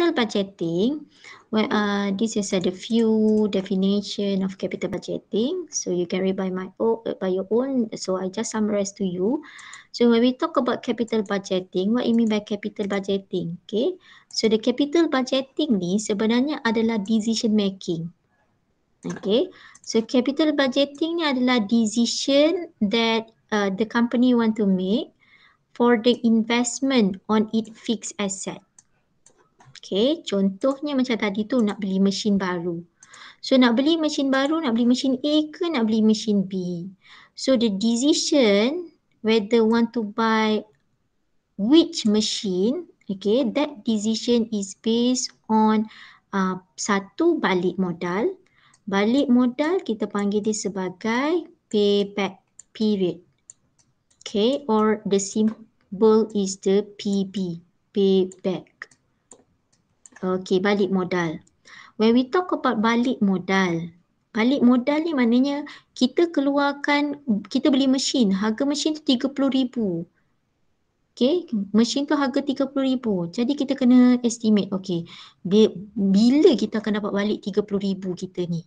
capital budgeting, well, this is the few definition of capital budgeting. So you can read by your own. So I just summarize to you. So when we talk about capital budgeting, what you mean by capital budgeting? Okay. So the capital budgeting ni sebenarnya adalah decision making. Okay. So capital budgeting ni adalah decision that the company want to make for the investment on its fixed asset. Okay, contohnya macam tadi tu nak beli mesin baru. So nak beli mesin baru, nak beli mesin A ke nak beli mesin B. So the decision whether want to buy which machine, okay, that decision is based on satu balik modal. Balik modal kita panggil dia sebagai payback period. Okay, or the symbol is the PB, payback. Okay, balik modal. When we talk about balik modal ni maknanya kita keluarkan, kita beli mesin, harga mesin tu 30,000. Okay, mesin tu harga 30,000. Jadi kita kena estimate, okay, bila kita akan dapat balik 30,000 kita ni.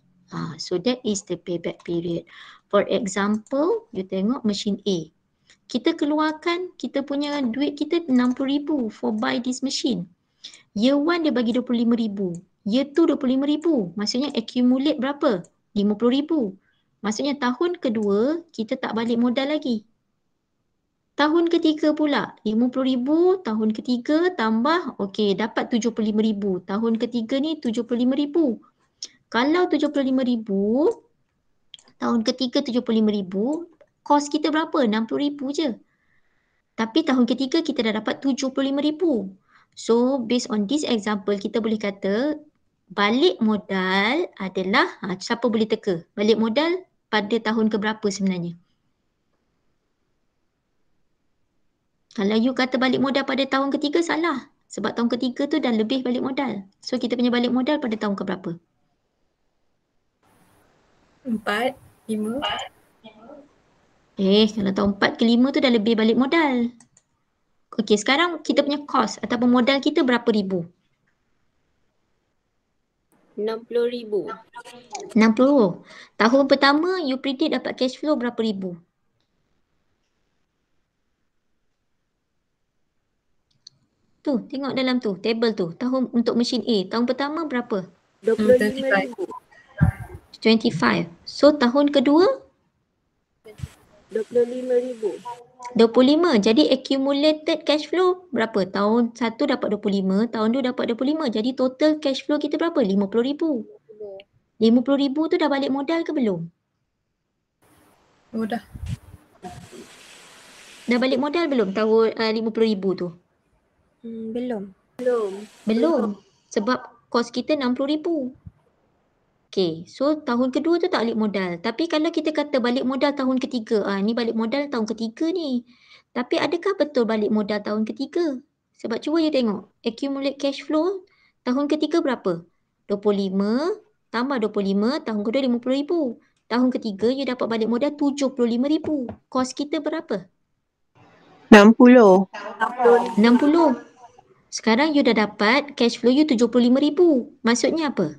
So that is the payback period. For example, you tengok mesin A. Kita keluarkan, kita punya duit kita 60,000 for buy this machine. Year 1 dia bagi 25,000. Year 2 25,000. Maksudnya accumulate berapa? 50,000. Maksudnya tahun kedua kita tak balik modal lagi. Tahun ketiga pula 50,000, tahun ketiga tambah, okey, dapat 75,000. Tahun ketiga ni 75,000. Kalau 75,000, tahun ketiga 75,000, kos kita berapa? 60,000 je. Tapi tahun ketiga kita dah dapat 75,000. So based on this example, kita boleh kata balik modal adalah, siapa boleh teka? Balik modal pada tahun keberapa sebenarnya? Kalau you kata balik modal pada tahun ketiga, salah. Sebab tahun ketiga tu dah lebih balik modal. So kita punya balik modal pada tahun keberapa? 4, 5. Kalau tahun 4 ke 5 tu dah lebih balik modal. Okey, sekarang kita punya kos ataupun modal kita berapa ribu? 60,000. 60. Tahun pertama you predict dapat cash flow berapa ribu? Tu, tengok dalam tu, table tu. Tahun untuk mesin A, tahun pertama berapa? 25,000. 25. So tahun kedua? 25,000. 25. Jadi accumulated cash flow berapa? Tahun 1 dapat 25, tahun 2 dapat 25. Jadi total cash flow kita berapa? 50,000. 50,000 tu dah balik modal ke belum? Oh dah. Dah balik modal belum tahun 50,000 tu? Belum. Belum. Sebab kos kita 60,000. Okay, so tahun kedua tu tak balik modal. Tapi kalau kita kata balik modal tahun ketiga, ni balik modal tahun ketiga ni. Tapi adakah betul balik modal tahun ketiga? Sebab cuba you tengok, accumulate cash flow tahun ketiga berapa? 25 tambah 25, tahun kedua 50,000. Tahun ketiga you dapat balik modal 75,000. Kos kita berapa? 60. 60. Sekarang you dah dapat cash flow you 75,000. Maksudnya apa?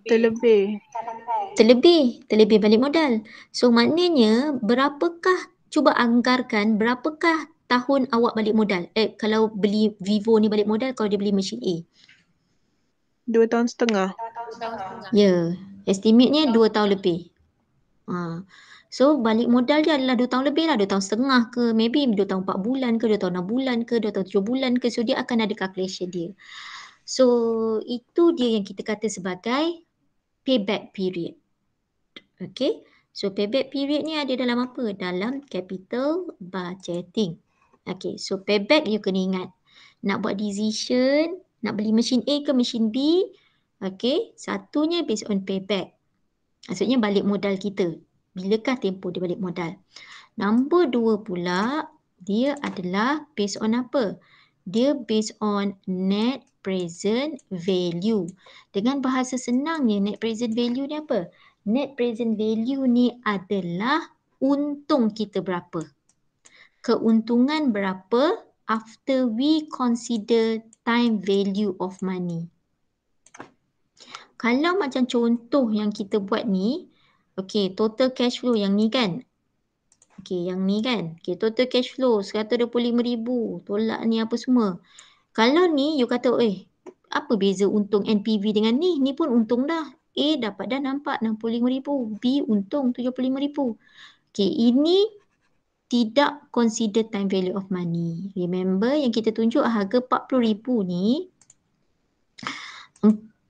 Terlebih. Terlebih balik modal. So maknanya berapakah, cuba anggarkan berapakah tahun awak balik modal? Kalau beli Vivo ni balik modal, kalau dia beli mesin A? 2 tahun setengah. Ya, estimate-nya 2 tahun lebih. So balik modal dia adalah 2 tahun lebih lah, 2 tahun setengah ke, maybe 2 tahun 4 bulan ke, 2 tahun 6 bulan ke, 2 tahun 7 bulan ke. So dia akan ada calculation dia. So itu dia yang kita kata sebagai payback period. Okay, so payback period ni ada dalam apa? Dalam capital budgeting. Okay, so payback you kena ingat. Nak buat decision, nak beli mesin A ke mesin B, okay, satunya based on payback. Maksudnya balik modal kita. Bilakah tempoh dia balik modal? Nombor 2 pula, dia adalah based on apa? Dia based on net present value. Dengan bahasa senangnya, net present value ni apa? Net present value ni adalah untung kita berapa. Keuntungan berapa after we consider time value of money. Kalau macam contoh yang kita buat ni, okay, total cash flow yang ni kan. Okay, yang ni kan. Okay, total cash flow 125,000. Tolak ni apa semua. Kalau ni you kata, apa beza untung NPV dengan ni? Ni pun untung dah. A dapat dah nampak 65,000. B untung 75,000. Okay, ini tidak consider time value of money. Remember yang kita tunjuk harga 40,000 ni.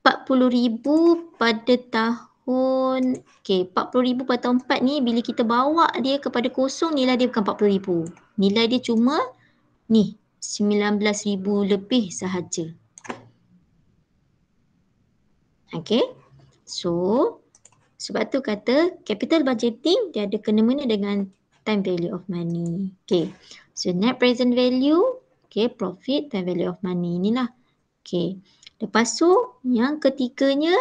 40,000 pada tahun, okay, 40,000 pada tahun 4 ni bila kita bawa dia kepada kosong, nilai dia bukan 40,000. Nilai dia cuma ni 19,000 lebih sahaja. Okay. So, sebab tu kata capital budgeting dia ada kena-mena dengan time value of money. Okay. So, net present value, okay, profit, time value of money. Inilah. Okay. Lepas tu, yang ketiganya,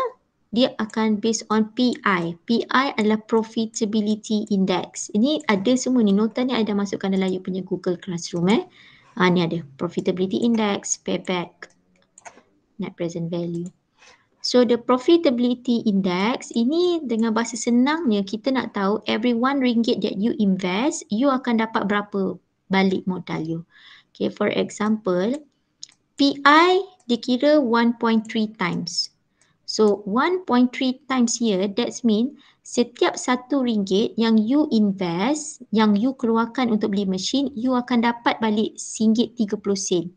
dia akan based on PI. PI adalah Profitability Index. Ini ada semua ni. Nota ni ada masukkan dalam you punya Google Classroom. Ni ada. Profitability Index, payback, net present value. So the Profitability Index ini dengan bahasa senangnya kita nak tahu every RM1 that you invest, you akan dapat berapa balik modal you. Okay, for example, PI dikira 1.3 times. So 1.3 times here, that means setiap RM1 yang you invest, yang you keluarkan untuk beli mesin, you akan dapat balik RM1.30.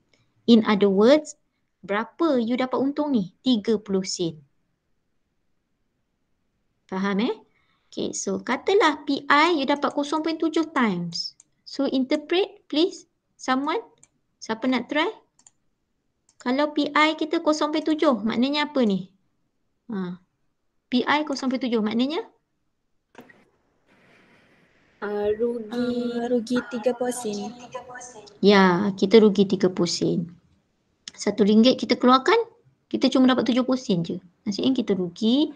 In other words, berapa you dapat untung ni? 30 sen. Faham Okay, so katalah PI you dapat 0.7 times. So interpret please, someone. Siapa nak try? Kalau PI kita 0.7, maknanya apa ni? PI 0.7 maknanya? Rugi 30 sen. Ya, kita rugi 30 sen. RM1 kita keluarkan, kita cuma dapat 70 sen je. Maksudnya kita rugi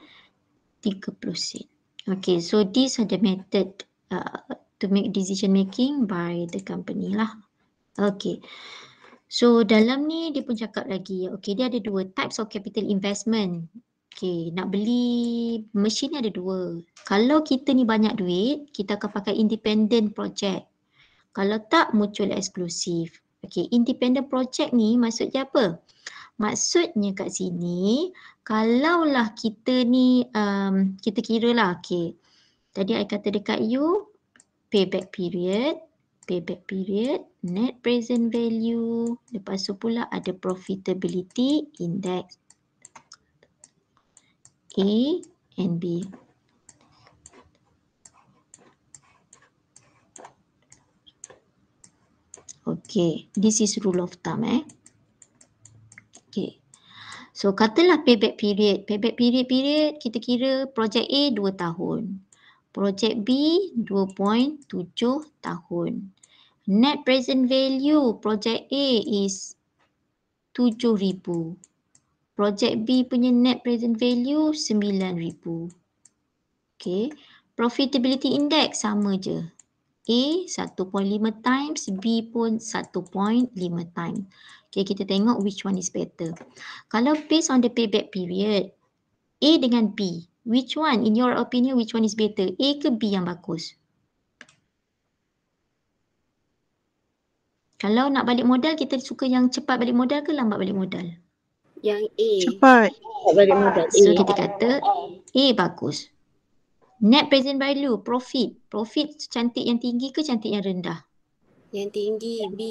30 sen. Okay, so these are the method to make decision making by the company lah. Okay. So dalam ni dia pun cakap lagi, okay, dia ada dua types of capital investment. Okay, nak beli mesin ni ada dua. Kalau kita ni banyak duit, kita akan pakai independent project. Kalau tak, mutual eksklusif. Okay, independent project ni maksudnya apa? Maksudnya kat sini, kalaulah kita ni, kita kira lah, okay. Tadi I kata dekat you, payback period, net present value, lepas tu pula ada profitability index A and B. Okay, this is rule of thumb Okay. So katalah payback period. Payback period kita kira projek A 2 tahun. Projek B 2.7 tahun. Net present value projek A is 7,000. Projek B punya net present value 9,000. Okay. Profitability index sama je. A 1.5 times, B pun 1.5 times. Okay, kita tengok which one is better. Kalau based on the payback period, A dengan B, which one, in your opinion, which one is better? A ke B yang bagus? Kalau nak balik modal, kita suka yang cepat balik modal ke lambat balik modal? Yang A. Cepat. Balik modal. So kita kata A bagus. Net present value, profit. Profit cantik yang tinggi ke cantik yang rendah? Yang tinggi B.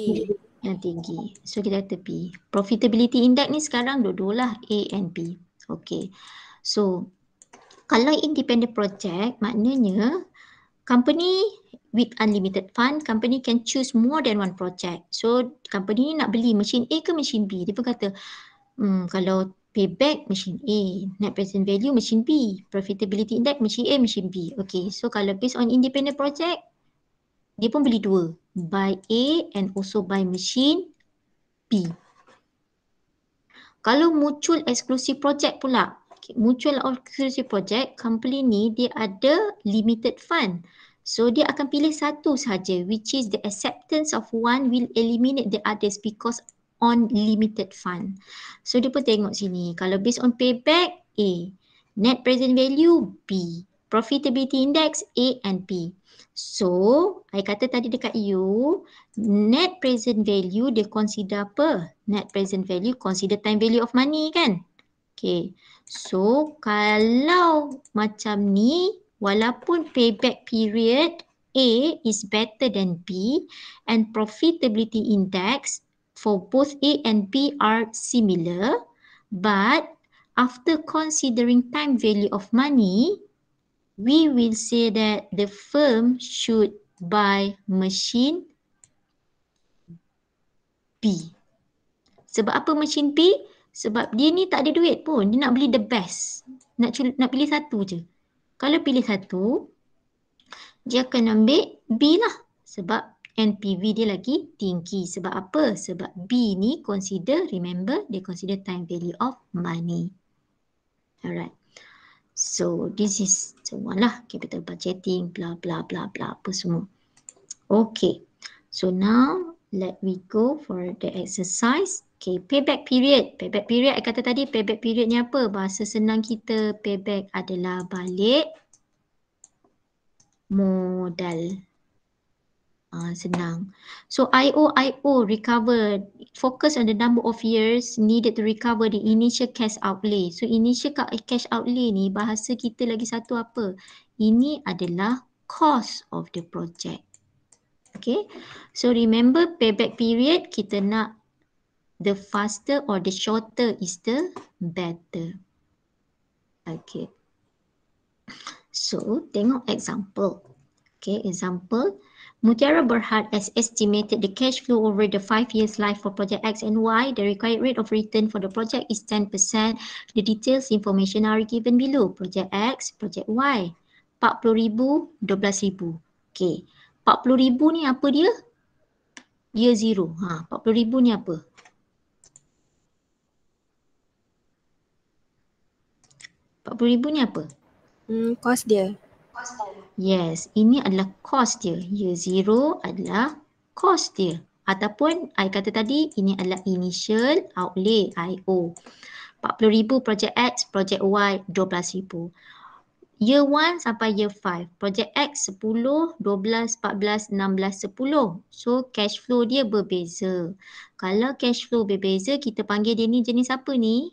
Yang tinggi. So kita kata B. Profitability index ni sekarang dua-dualah A and B. Okay. So kalau independent project, maknanya company with unlimited fund, company can choose more than one project. So company nak beli mesin A ke mesin B. Dia pun kata, kalau payback mesin A, net present value mesin B, profitability index mesin A, mesin B. Okay, so kalau based on independent project, dia pun beli dua. Buy A and also buy mesin B. Kalau mutual exclusive project pula, mutual exclusive project, company ni dia ada limited fund. So dia akan pilih satu saja, which is the acceptance of one will eliminate the others because on limited fund. So dia pun tengok sini, kalau based on payback A, net present value B, profitability index A and P. So, I kata tadi dekat you, net present value dia consider apa? Net present value consider time value of money kan? Okay, so kalau macam ni, walaupun payback period A is better than B and profitability index for both A and B are similar, but after considering time value of money, we will say that the firm should buy machine B. Sebab apa machine B? Sebab dia ni tak ada duit pun. Dia nak beli the best. Nak pilih satu je. Kalau pilih satu, dia akan ambil B lah. Sebab NPV dia lagi tinggi. Sebab apa? Sebab B ni consider, remember, dia consider time value of money. Alright. So, this is semua lah. Capital budgeting, blah, blah, blah, blah, apa semua. Okay. So, now, let we go for the exercise. Okay, payback period. Payback period, I kata tadi payback period ni apa? Bahasa senang kita, payback adalah balik modal. Senang. So, IO recover. Focus on the number of years needed to recover the initial cash outlay. So, initial cash outlay ni, bahasa kita lagi satu apa? Ini adalah cost of the project. Okay. So, remember payback period, kita nak the faster or the shorter is the better. Okay. So, tengok example. Okay, example. Mutiara Berhad has estimated the cash flow over the 5 years life for project X and Y. The required rate of return for the project is 10%. The details information are given below. Project X, project Y. 40,000, 12,000. Okay. 40,000 ni apa dia? Year zero. 40,000 ni apa? RM40,000 ni apa? Kos dia. Yes, ini adalah cost dia. Year zero adalah cost dia. Ataupun I kata tadi ini adalah initial outlay IO. 40,000 project X, project Y 12,000. Year 1 sampai year 5. Project X 10, 12, 14, 16, 10. So cash flow dia berbeza. Kalau cash flow berbeza, kita panggil dia ni jenis apa ni?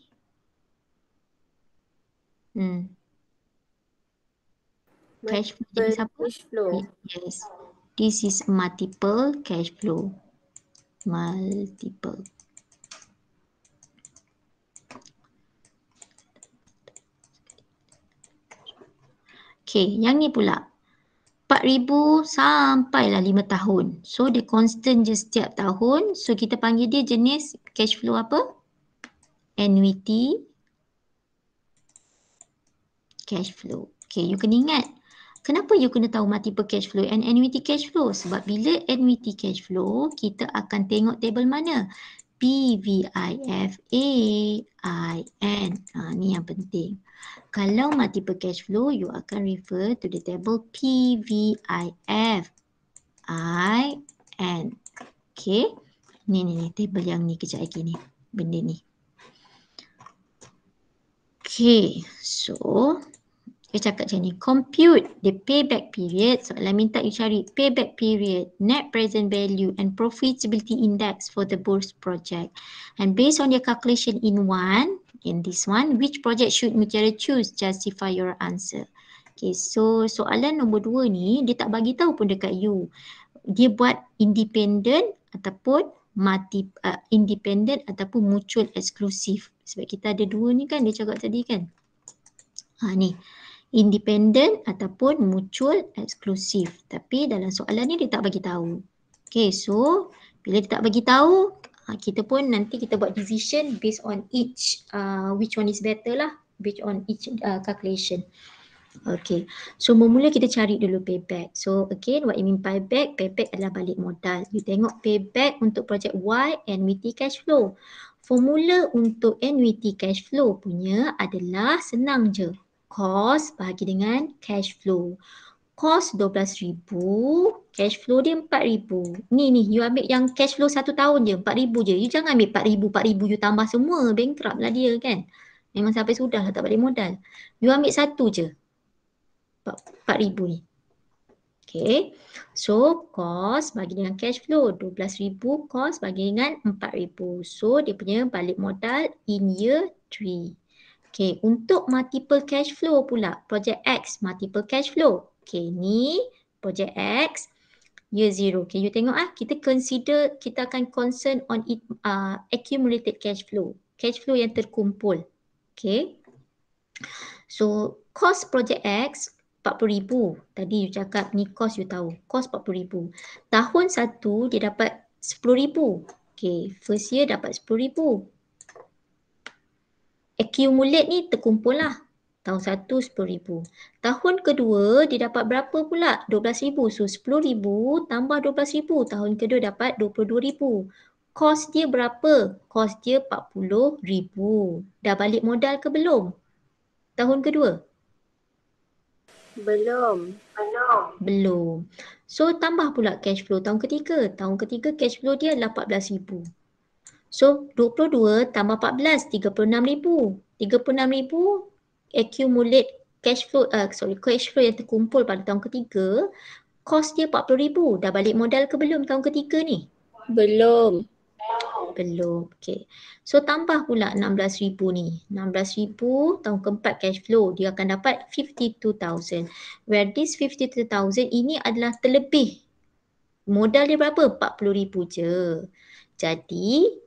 Cash flow jenis apa? Cash flow. Yes. This is multiple cash flow. Multiple. Okay, yang ni pula. 4,000 sampailah 5 tahun. So, dia constant je setiap tahun. So, kita panggil dia jenis cash flow apa? Annuity cash flow. Okay, you kena ingat. Kenapa you kena tahu multiple cash flow and annuity cash flow? Sebab bila annuity cash flow, kita akan tengok table mana? PVIFA, IN. Ni yang penting. Kalau multiple cash flow, you akan refer to the table PVIF, IN. Okay. Ni table yang ni kejap lagi ni. Benda ni. Okay. So, dia cakap macam ni, compute the payback period. Soalan minta you cari payback period, net present value and profitability index for the both project. And based on your calculation in this one, which project should Mutiara choose? Justify your answer. Okay, so soalan nombor 2 ni, dia tak bagi tahu pun dekat you. Dia buat independent ataupun independent ataupun mutual eksklusif. Sebab kita ada 2 ni kan, dia cakap tadi kan. Ni. Independent ataupun mutual eksklusif. Tapi dalam soalan ni dia tak bagi tahu. Okay, so bila dia tak bagi tahu, kita pun nanti kita buat decision based on each which one is better lah, based on each calculation. Okay, so bermula kita cari dulu payback. So again, what you mean payback? Payback adalah balik modal. You tengok payback untuk project Y, annuity cash flow. Formula untuk annuity cash flow punya adalah senang je. Cost bahagi dengan cash flow. Cost 12,000, cash flow dia 4,000. Ni, you ambil yang cash flow 1 tahun je, 4,000 je. You jangan ambil 4,000, you tambah semua. Bankrupt lah dia kan. Memang sampai sudah lah tak balik modal. You ambil satu je. 4,000 ni. Okay. So, cost bagi dengan cash flow. 12,000 cost bagi dengan 4,000. So, dia punya balik modal in year 3. Okay. Untuk multiple cash flow pula. Project X, multiple cash flow. Okay. Ni project X. Year 0. Okay. You tengok kita consider, kita akan concern on it, accumulated cash flow. Cash flow yang terkumpul. Okay. So, cost project X 40,000. Tadi you cakap ni cost you tahu. Cost 40,000. Tahun 1 dia dapat 10,000. Okay, first year dapat 10,000. Accumulate ni terkumpul lah. Tahun 1 10,000. Tahun kedua dia dapat berapa pula? 12,000. So 10,000 tambah 12,000. Tahun kedua dapat 22,000. Cost dia berapa? Cost dia 40,000. Dah balik modal ke belum? Tahun kedua? Belum. Belum. So tambah pula cash flow tahun ketiga. Tahun ketiga cash flow dia 18,000. So 22 tambah 14, 36,000. 36,000 accumulate cash flow, cash flow yang terkumpul pada tahun ketiga. Cost dia 40,000. Dah balik modal ke belum tahun ketiga ni? Belum. Belum. Okay. So tambah pula 16,000 ni. 16,000 tahun keempat cash flow. Dia akan dapat 52,000. Where this 52,000 ini adalah terlebih. Modal dia berapa? 40,000 je. Jadi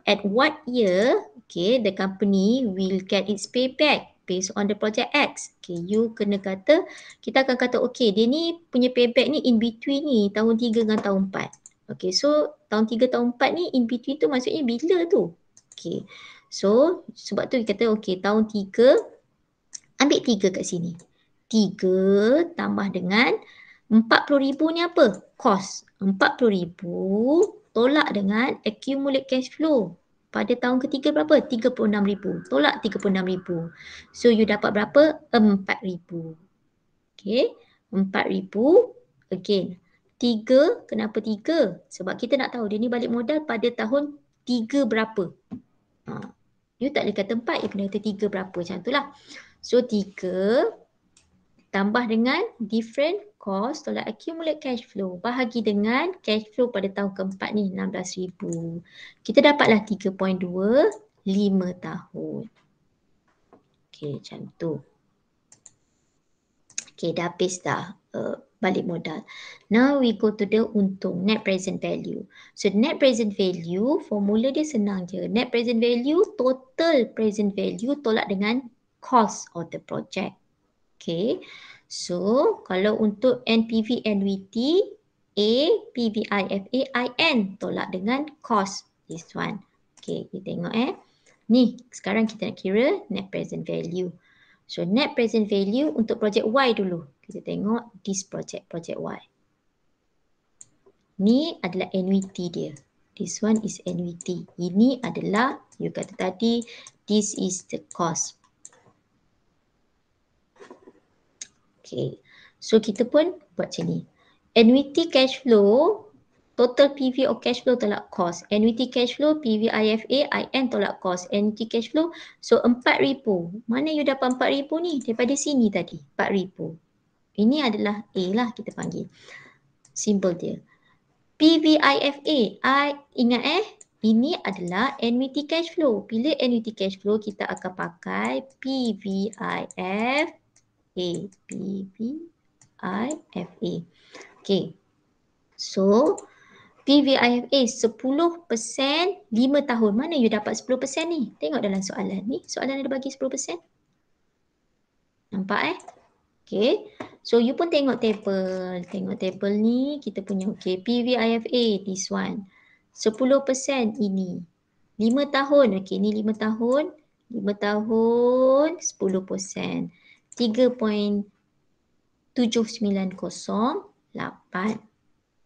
at what year, okay, the company will get its payback based on the project X. Okay, you kena kata, kita akan kata okay, dia ni punya payback ni in between ni tahun 3 dengan tahun 4. Okay, so tahun 3, tahun 4 ni in between tu maksudnya bila tu? Okay, so sebab tu kita kata okay, tahun 3, ambil 3 kat sini. 3 tambah dengan 40,000 ni apa? Cost. 40,000 tolak dengan accumulate cash flow. Pada tahun ketiga berapa? 36,000. Tolak 36,000. So you dapat berapa? 4,000. Okay. 4,000. Again. 3, kenapa 3? Sebab kita nak tahu dia ni balik modal pada tahun 3 berapa. You tak boleh kata 4, you kena kata 3 berapa. Macam tu lah. So 3 tambah dengan different cost tolak accumulate cash flow. Bahagi dengan cash flow pada tahun keempat ni 16,000. Kita dapatlah 3.25 tahun. Okay, macam tu. Okay, dah habis dah balik modal. Now we go to the untung, net present value. So net present value, formula dia senang je. Net present value, total present value tolak dengan cost of the project. Okay, so kalau untuk NPV annuity, A, PVIFA, IN tolak dengan cost. This one. Okay, kita tengok Ni, sekarang kita nak kira net present value. So net present value untuk project Y dulu. Kita tengok this project Y. Ni adalah annuity dia. This one is annuity. Ini adalah, you kata tadi, this is the cost. Okay, so kita pun buat macam ni. Annuity cash flow, total PV or cash flow tolak cost. Annuity cash flow, PV IFA, IN tolak cost. Annuity cash flow, so 4,000. Mana you dapat 4,000 ni? Daripada sini tadi, 4,000. Ini adalah A lah kita panggil. Simple dia. PV IFA, ingat ini adalah annuity cash flow. Bila annuity cash flow, kita akan pakai PVIF PVIFA. Okay. So, PVIFA 10% 5 tahun. Mana you dapat 10% ni? Tengok dalam soalan ni. Soalan ada bagi 10%. Nampak Okay. So, you pun tengok table. Tengok table ni. Kita punya okay. PVIFA, this one. 10% ini. 5 tahun. Okay, ni 5 tahun. 5 tahun 10%. 3.7908.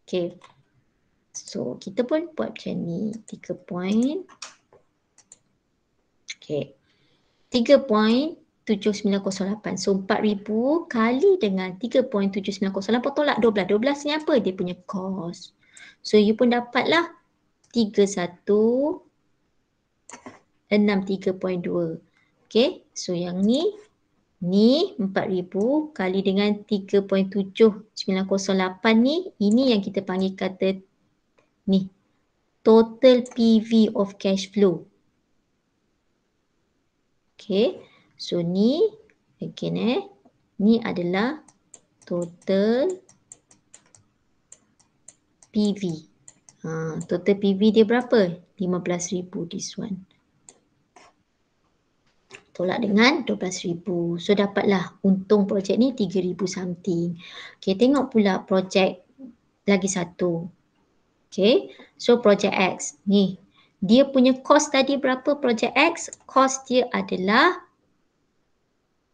Okay. So, kita pun buat macam ni. 3.7908. 4.7908. So 4,000 kali dengan 3.7908 tolak 12. 12 ni apa? Dia punya cost. So you pun dapatlah 3163.2. Okay, so yang ni 4,000 kali dengan 3.7908 ni, ini yang kita panggil kata ni total PV of cash flow. Okay, so ni again ni adalah total PV. Total PV dia berapa? 15,000 this one. Tolak dengan 12,000. So dapatlah untung projek ni 3,000 something. Okay, tengok pula projek lagi satu. Okay, so projek X ni. Dia punya cost tadi berapa projek X? Cost dia adalah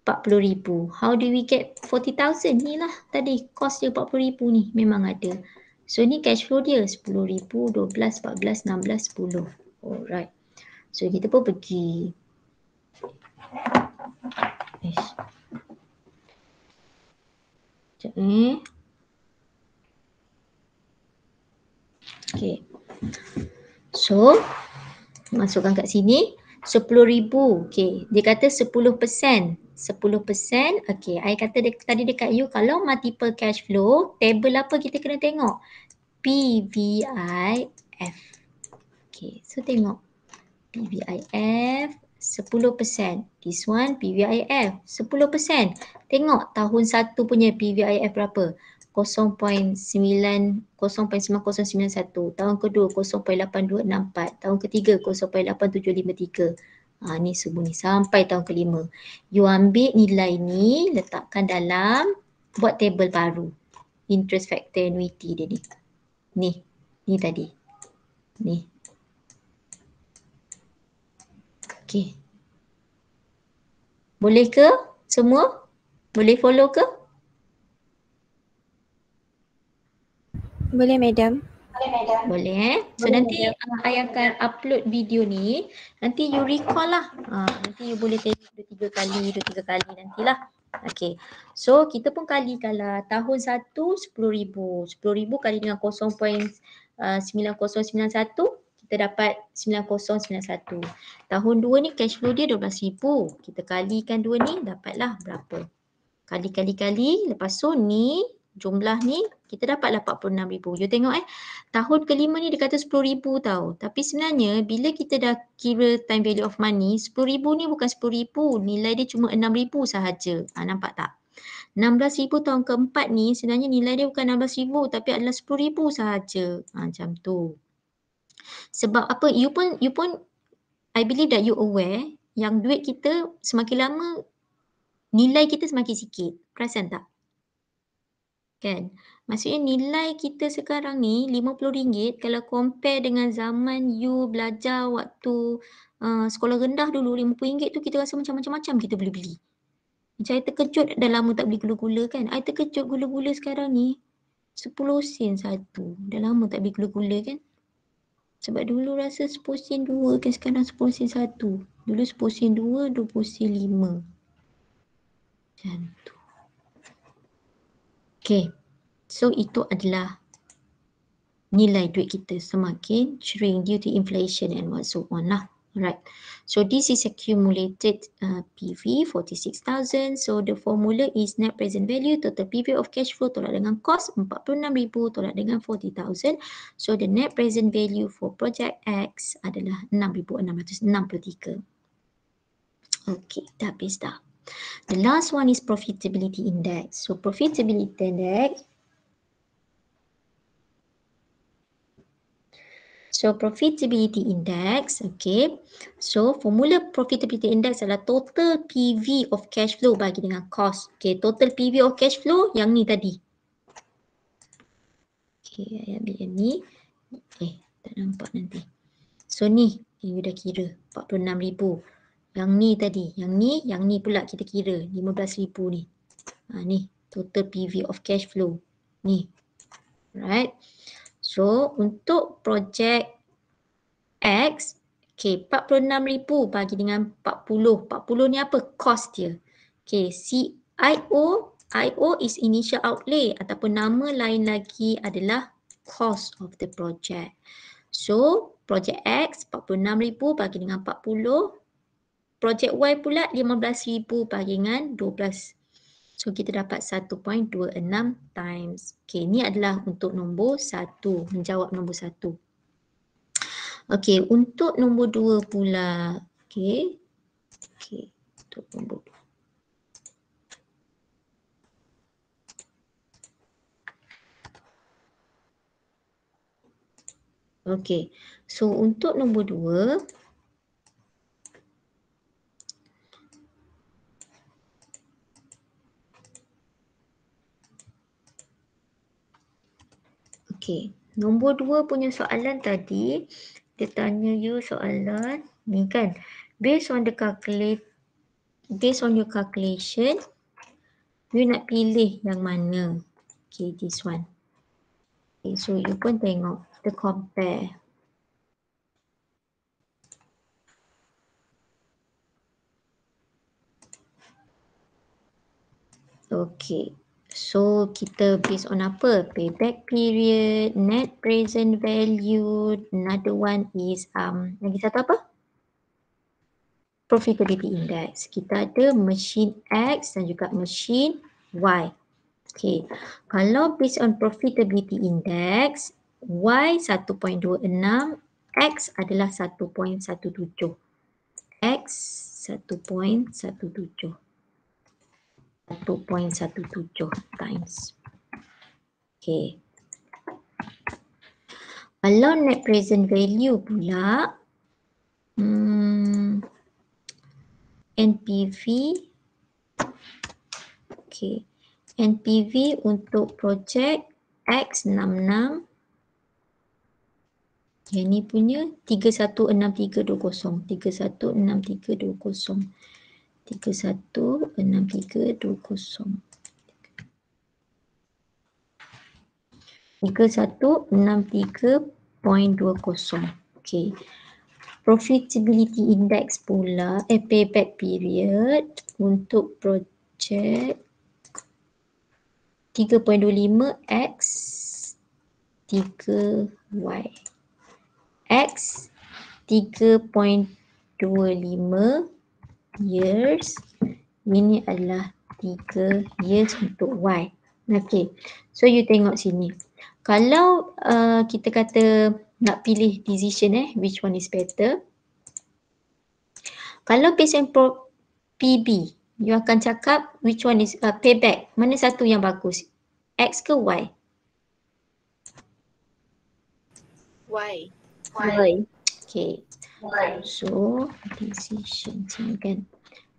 40,000. How do we get 40,000? Ni lah tadi cost dia 40,000 ni memang ada. So ni cash flow dia 10,000, 12, 14, 16, 10. Alright. So kita pun pergi. Sekejap Okay. So masukkan kat sini 10,000. Okay. Dia kata 10%. 10%. Okay. I kata tadi dekat you kalau multiple cash flow, table apa kita kena tengok? PVIF. Okay. So tengok. PVIF 10%. This one PVIF 10%. Tengok tahun 1 punya PVIF berapa? 0.9091. Tahun kedua 0.8264. Tahun ketiga 0.8753. Ni semua ni sampai tahun kelima. You ambil nilai ni, letakkan dalam, buat table baru. Interest factor annuity dia ni. Ni tadi. Ni. Okay. Boleh ke semua? Boleh follow ke? Boleh, Madam. Boleh So nanti I akan upload video ni. Nanti you recall lah. Nanti you boleh tengok 2-3 kali nantilah. Okay. So kita pun kalikanlah tahun 1 10,000. 10,000 kali dengan 0.9091 kita dapat 9091. Tahun 2 ni cash flow dia 12,000. Kita kalikan 2 ni dapatlah berapa? Kali. Lepas tu ni jumlah ni kita dapatlah 46,000. You tengok tahun kelima ni dia kata 10,000 tau. Tapi sebenarnya bila kita dah kira time value of money, 10,000 ni bukan 10,000. Nilai dia cuma 6,000 sahaja. Nampak tak? 16,000 tahun keempat ni sebenarnya nilai dia bukan 16,000 tapi adalah 10,000 sahaja. Macam tu. Sebab apa? You pun I believe that you aware yang duit kita semakin lama nilai kita semakin sikit. Perasan tak? Kan? Maksudnya nilai kita sekarang ni RM50 kalau compare dengan zaman you belajar waktu sekolah rendah dulu RM50 tu kita rasa macam-macam kita boleh beli. Macam I terkejut dah lama tak beli gula-gula kan. I terkejut gula-gula sekarang ni 10 sen satu. Dah lama tak beli gula-gula kan. Sebab dulu rasa 10 sen 2 kan sekarang 10 sen satu. Dulu 10 sen 2, 20 sen 5. Macam tu. Okay. So itu adalah nilai duit kita semakin shrink due to inflation and what so on lah. Alright. So this is accumulated PV 46,000. So the formula is net present value total PV of cash flow tolak dengan cost 46,000 tolak dengan 40,000. So the net present value for project X adalah 6,663. Okay, dah habis dah. The last one is profitability index. So profitability index. So profitability index, okay. So formula profitability index adalah total PV of cash flow bagi dengan cost. Okay, total PV of cash flow yang ni tadi. Okay, I ambil yang ni. Tak nampak nanti. So ni, you dah kira 46,000. Yang ni tadi, yang ni pula kita kira 15,000 ni. Ni total PV of cash flow. Ni. Right. So untuk projek X, okay, 46,000 bagi dengan 40. 40 ni apa? Cost dia. Okay, IO is initial outlay ataupun nama lain lagi adalah cost of the project. So, project X 46,000 bagi dengan 40. Project Y pula 15,000 bagi dengan 12. So, kita dapat 1.26 times. Okay, ni adalah untuk nombor 1. Menjawab nombor 1. Okay, untuk nombor 2 pula. Okay. Okay, untuk nombor 2. Okay, so untuk nombor 2. Okay, nombor 2 punya soalan tadi, dia tanya you soalan ni kan. Based on your calculation, you nak pilih yang mana? Okay, this one. Okay, so you pun tengok, kita compare. Okay, so kita based on apa? Payback period, net present value, another one is lagi satu apa? Profitability index. Kita ada machine X dan juga machine Y. Okay, kalau based on profitability index, Y 1.26, X adalah 1.17. X 1.17. 1.17 times. Okay. Kalau net present value pula, NPV. Okay. NPV untuk projek X66. Yang ni punya 316320. 316320. 316320. 3163.20. Okay. Profitability index pula, payback period untuk projek 3.25 X 3Y. X 3.25 years. Ini adalah 3 years untuk Y. Okay. So you tengok sini. Kalau kita kata nak pilih decision which one is better. Kalau based on PB, you akan cakap which one is payback. Mana satu yang bagus? X ke Y? Y. Okay. So decision sini kan.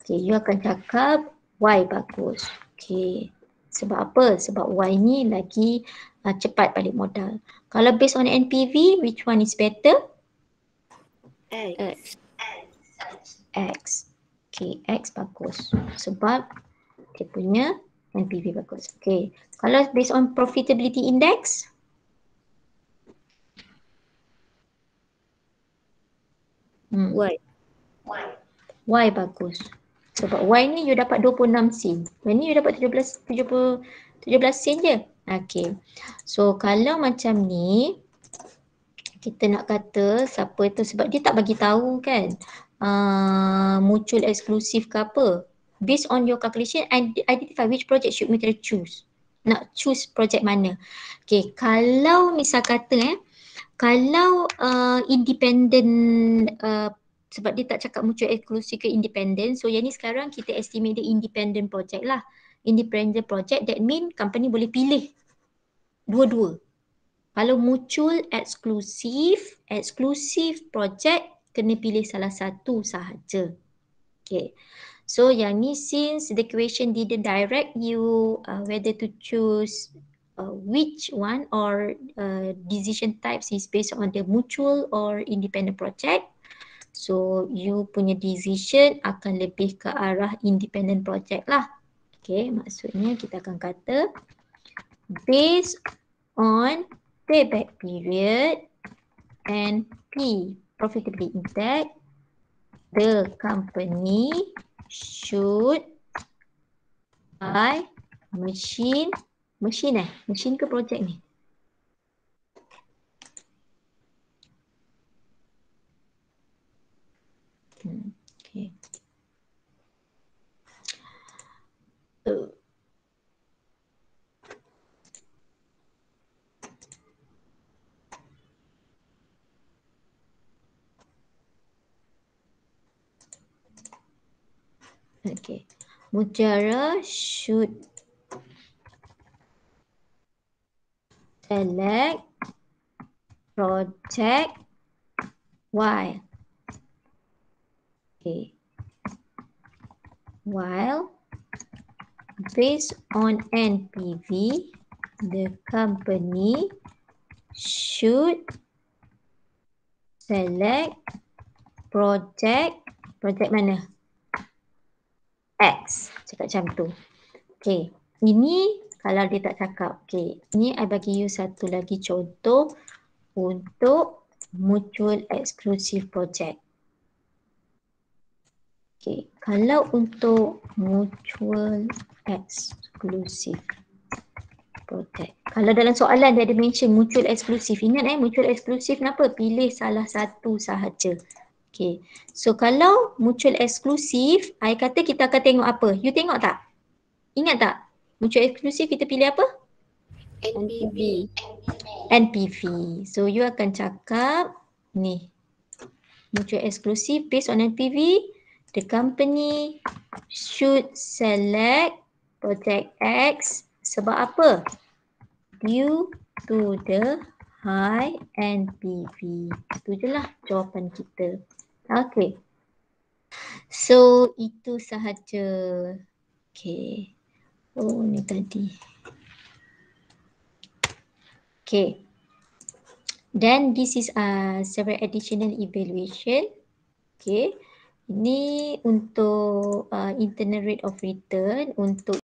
Okay, you akan cakap Y bagus. Okay. Sebab apa? Sebab Y ni lagi cepat balik modal. Kalau based on NPV, which one is better? X. X. Okay, X bagus. Sebab dia punya NPV bagus. Okay. Kalau based on profitability index? Y. Y bagus. Sebab Y ni you dapat 26 sen. Yang ni you dapat 17 sen je. Okay. So kalau macam ni, kita nak kata siapa tu, sebab dia tak bagi tahu kan muncul eksklusif ke apa. Based on your calculation, identify which project should Mitra choose. Nak choose project mana. Okay, kalau misal kata kalau independent, sebab dia tak cakap muncul eksklusif ke independent, so yang ni sekarang kita estimate dia independent project lah. Independent project, that mean company boleh pilih dua-dua. Kalau muncul eksklusif project, kena pilih salah satu sahaja. Okay. So yang ni, since the question didn't direct you whether to choose which one or decision types is based on the mutual or independent project, so you punya decision akan lebih ke arah independent project lah. Okay, maksudnya kita akan kata based on payback period and P, profitability index, the company should by machine ke project ni? Okay. Okay. Mutiara should select project while. Okay. While based on NPV, the company should select project mana? X. Cakap macam tu. Okay. Ini kalau dia tak cakap. Okay. Ini I bagi you satu lagi contoh untuk mutual exclusive project. Okay. Kalau untuk mutual exclusive project. Kalau dalam soalan dia ada mention mutual exclusive. Ingat mutual exclusive kenapa? Pilih salah satu sahaja. Okay. So kalau mutual exclusive, I kata kita akan tengok apa? You tengok tak? Ingat tak? Mutual exclusive kita pilih apa? NPV. NPV. So you akan cakap ni. Mutual exclusive based on NPV, the company should select project X sebab apa? Due to the high NPV. Itu je lah jawapan kita. Okay. So itu sahaja. Okay. Oh ni tadi. Okay. Then this is several additional evaluation. Okay. Ini untuk internal rate of return untuk